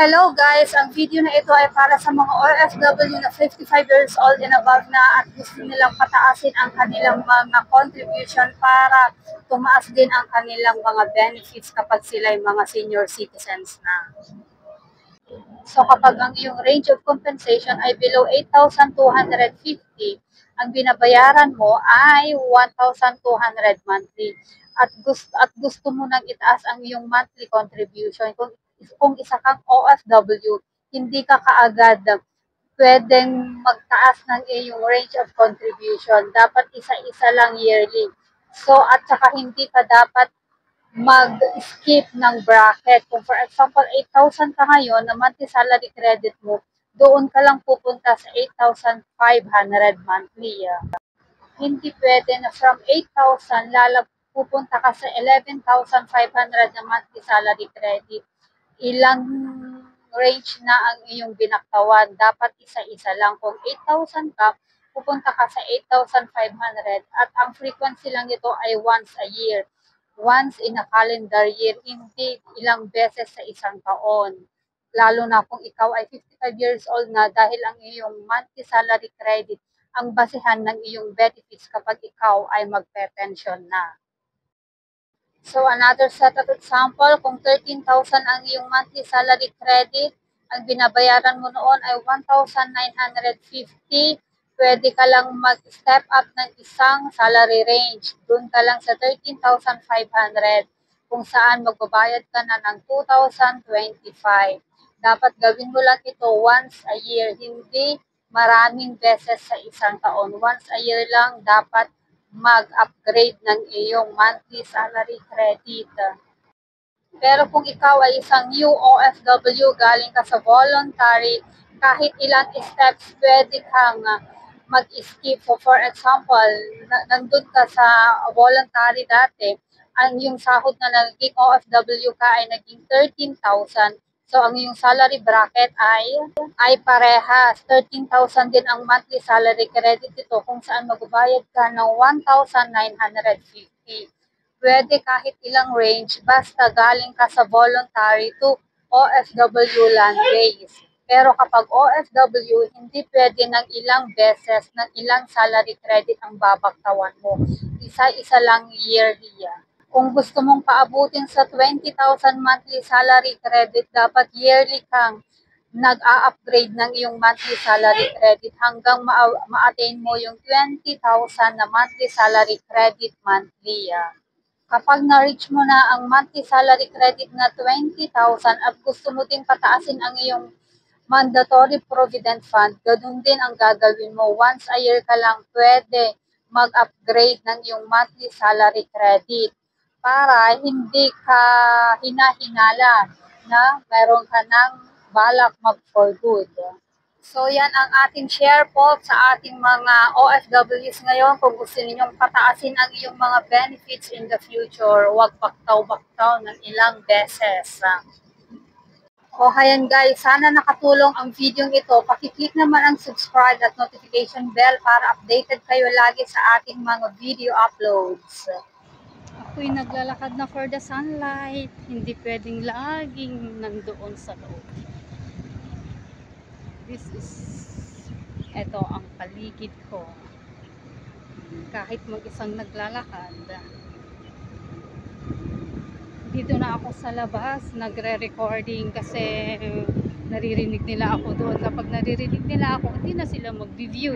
Hello guys! Ang video na ito ay para sa mga OFW na 55 years old and above na at gusto nilang pataasin ang kanilang mga contribution para tumaas din ang kanilang mga benefits kapag sila ay mga senior citizens na. So kapag ang iyong range of compensation ay below 8,250, ang binabayaran mo ay 1,200 monthly. At gusto mo nang itaas ang iyong monthly contribution. Kung isa kang OFW, hindi ka kaagad pwedeng magtaas ng iyong range of contribution. Dapat isa-isa lang yearly. So at saka hindi ka dapat mag-skip ng bracket. Kung for example, 8,000 ka ngayon na monthly salary credit mo, doon ka lang pupunta sa 8,500 monthly. Hindi pwede na from 8,000 pupunta ka sa 11,500 na monthly salary credit. Ilang range na ang iyong binaktawan. Dapat isa-isa lang. Kung 8,000 ka, pupunta ka sa 8,500 at ang frequency lang nito ay once a year. Once in a calendar year, hindi ilang beses sa isang taon. Lalo na kung ikaw ay 55 years old na dahil ang iyong monthly salary credit ang basehan ng iyong benefits kapag ikaw ay magpe-pension na. So another set of example, kung 13,000 ang iyong monthly salary credit, ang binabayaran mo noon ay 1,950, pwede ka lang mag-step up ng isang salary range. Doon ka lang sa 13,500 kung saan magbabayad ka na ng 2,025. Dapat gawin mo lang ito once a year, hindi maraming beses sa isang taon. Once a year lang dapat mag-upgrade ng iyong monthly salary credit. Pero kung ikaw ay isang new OFW, galing ka sa voluntary, kahit ilang steps pwede kang mag-skip. So for example, nandun ka sa voluntary dati, ang yung sahod na naging OFW ka ay naging 13,000. So ang yung salary bracket ay parehas. 13,000 din ang monthly salary credit dito kung saan magbabayad ka ng 1,950. Pwede kahit ilang range basta galing ka sa voluntary to OFW land base. Pero kapag OFW, hindi pwede ng ilang beses, ng ilang salary credit ang babaktawan mo. Isa-isa lang yearly yan. Kung gusto mong paabutin sa 20,000 monthly salary credit, dapat yearly kang nag-a-upgrade ng iyong monthly salary credit hanggang ma-attain mo yung 20,000 na monthly salary credit monthly. Kapag na-reach mo na ang monthly salary credit na 20,000 at gusto mo ding pataasin ang iyong mandatory provident fund, ganun din ang gagawin mo. Once a year ka lang pwede mag-upgrade ng iyong monthly salary credit para hindi ka hinahinala na meron ka ng balak mag-for good. So yan ang ating share po sa ating mga OFWs ngayon. Kung gusto ninyong pataasin ang iyong mga benefits in the future, huwag baktaw-baktaw ng ilang beses. O ayan guys, sana nakatulong ang video ito. Pakiclick naman ang subscribe at notification bell para updated kayo lagi sa ating mga video uploads. Ako'y naglalakad na for the sunlight. Hindi pwedeng laging nandoon sa loob. This is, ito ang paligid ko. Kahit mag-isang naglalakad. Dito na ako sa labas, nagre-recording kasi naririnig nila ako doon. Kapag naririnig nila ako, hindi na sila mag-view.